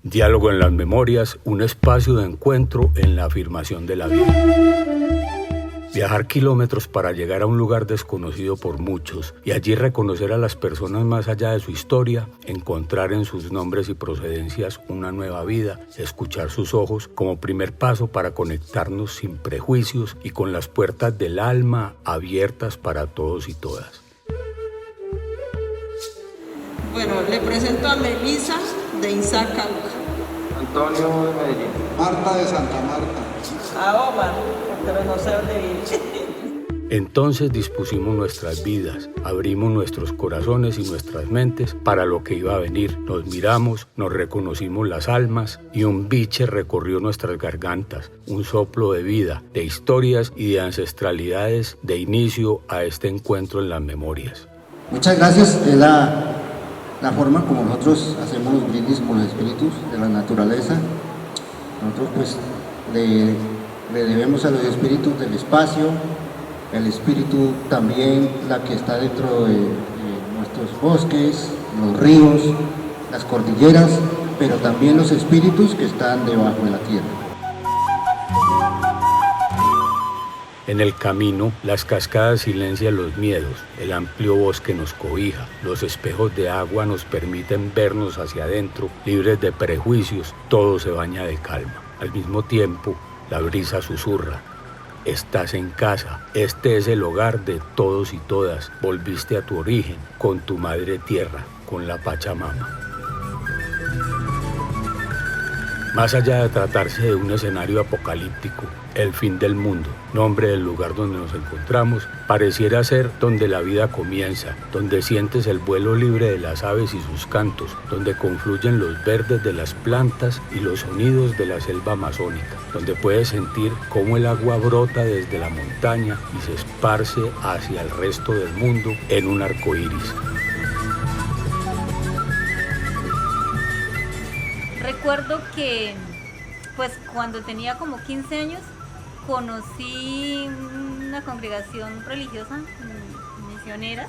Diálogo en las memorias, un espacio de encuentro en la afirmación de la vida. Viajar kilómetros para llegar a un lugar desconocido por muchos y allí reconocer a las personas más allá de su historia, encontrar en sus nombres y procedencias una nueva vida, escuchar sus ojos como primer paso para conectarnos sin prejuicios y con las puertas del alma abiertas para todos y todas. Bueno, le presento a Melissa de Isaca. Antonio de Medellín. Marta de Santa Marta. A Omar, pero no sé dónde vive. Entonces dispusimos nuestras vidas, abrimos nuestros corazones y nuestras mentes para lo que iba a venir. Nos miramos, nos reconocimos las almas y un biche recorrió nuestras gargantas, un soplo de vida, de historias y de ancestralidades de inicio a este encuentro en las memorias. Muchas gracias. Es la forma como nosotros hacemos los brindis con los espíritus de la naturaleza. Nosotros pues le debemos a los espíritus del espacio, el espíritu también la que está dentro de nuestros bosques, los ríos, las cordilleras, pero también los espíritus que están debajo de la tierra. En el camino, las cascadas silencian los miedos, el amplio bosque nos cobija, los espejos de agua nos permiten vernos hacia adentro, libres de prejuicios, todo se baña de calma. Al mismo tiempo, la brisa susurra: estás en casa, este es el hogar de todos y todas, volviste a tu origen, con tu madre tierra, con la Pachamama. Más allá de tratarse de un escenario apocalíptico, el fin del mundo, nombre del lugar donde nos encontramos, pareciera ser donde la vida comienza, donde sientes el vuelo libre de las aves y sus cantos, donde confluyen los verdes de las plantas y los sonidos de la selva amazónica, donde puedes sentir cómo el agua brota desde la montaña y se esparce hacia el resto del mundo en un arco iris. Recuerdo que pues cuando tenía como 15 años conocí una congregación religiosa, misioneras,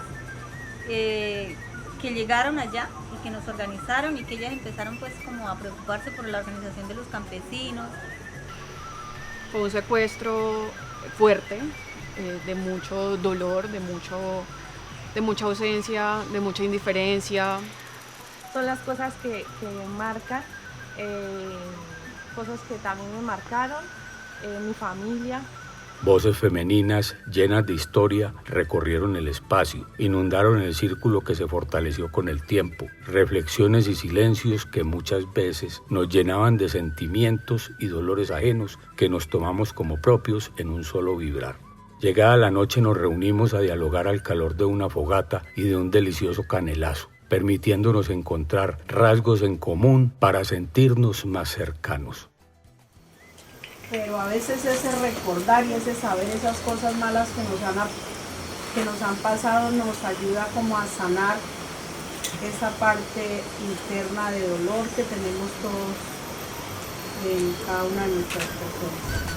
que llegaron allá y que nos organizaron y que ellas empezaron pues como a preocuparse por la organización de los campesinos. Fue un secuestro fuerte, de mucho dolor, de mucha ausencia, de mucha indiferencia. Son las cosas que marcan, cosas que también me marcaron, mi familia. Voces femeninas llenas de historia recorrieron el espacio, inundaron el círculo que se fortaleció con el tiempo, reflexiones y silencios que muchas veces nos llenaban de sentimientos y dolores ajenos que nos tomamos como propios en un solo vibrar. Llegada la noche nos reunimos a dialogar al calor de una fogata y de un delicioso canelazo, permitiéndonos encontrar rasgos en común para sentirnos más cercanos. Pero a veces ese recordar y ese saber esas cosas malas que nos han pasado nos ayuda como a sanar esa parte interna de dolor que tenemos todos en cada una de nuestras personas.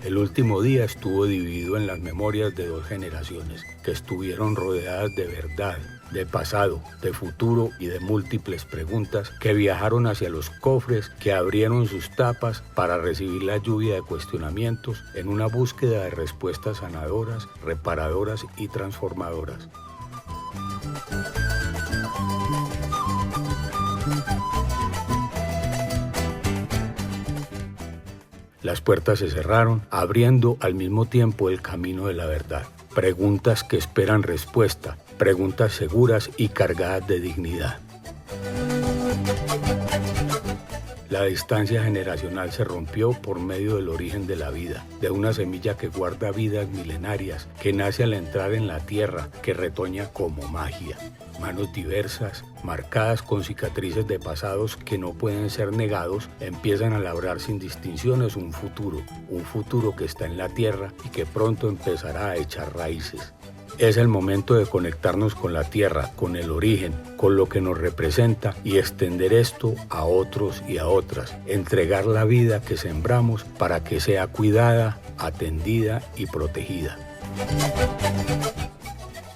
El último día estuvo dividido en las memorias de dos generaciones que estuvieron rodeadas de verdad, de pasado, de futuro y de múltiples preguntas que viajaron hacia los cofres que abrieron sus tapas para recibir la lluvia de cuestionamientos en una búsqueda de respuestas sanadoras, reparadoras y transformadoras. Las puertas se cerraron, abriendo al mismo tiempo el camino de la verdad. Preguntas que esperan respuesta, preguntas seguras y cargadas de dignidad. La distancia generacional se rompió por medio del origen de la vida, de una semilla que guarda vidas milenarias, que nace al entrar en la tierra, que retoña como magia. Manos diversas, marcadas con cicatrices de pasados que no pueden ser negados, empiezan a labrar sin distinciones un futuro que está en la tierra y que pronto empezará a echar raíces. Es el momento de conectarnos con la tierra, con el origen, con lo que nos representa y extender esto a otros y a otras. Entregar la vida que sembramos para que sea cuidada, atendida y protegida.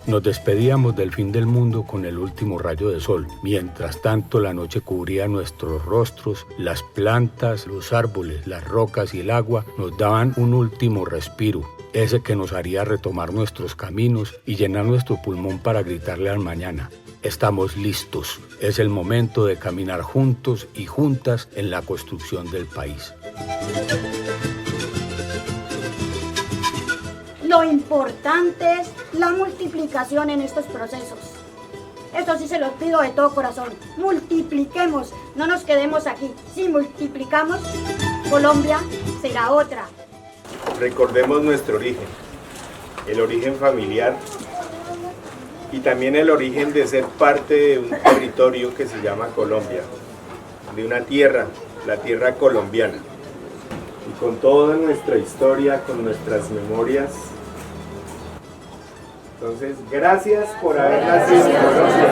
Nos despedíamos del fin del mundo con el último rayo de sol. Mientras tanto, la noche cubría nuestros rostros, las plantas, los árboles, las rocas y el agua nos daban un último respiro, ese que nos haría retomar nuestros caminos y llenar nuestro pulmón para gritarle al mañana: estamos listos. Es el momento de caminar juntos y juntas en la construcción del país. Lo importante es la multiplicación en estos procesos. Esto sí se los pido de todo corazón. Multipliquemos, no nos quedemos aquí. Si multiplicamos, Colombia será otra. Recordemos nuestro origen, el origen familiar y también el origen de ser parte de un territorio que se llama Colombia, de una tierra, la tierra colombiana. Y con toda nuestra historia, con nuestras memorias. Entonces, gracias por haber nacido en Colombia.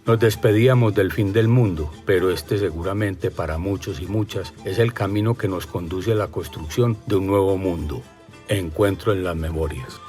Nos despedíamos del fin del mundo, pero este seguramente para muchos y muchas es el camino que nos conduce a la construcción de un nuevo mundo. Encuentro en las memorias.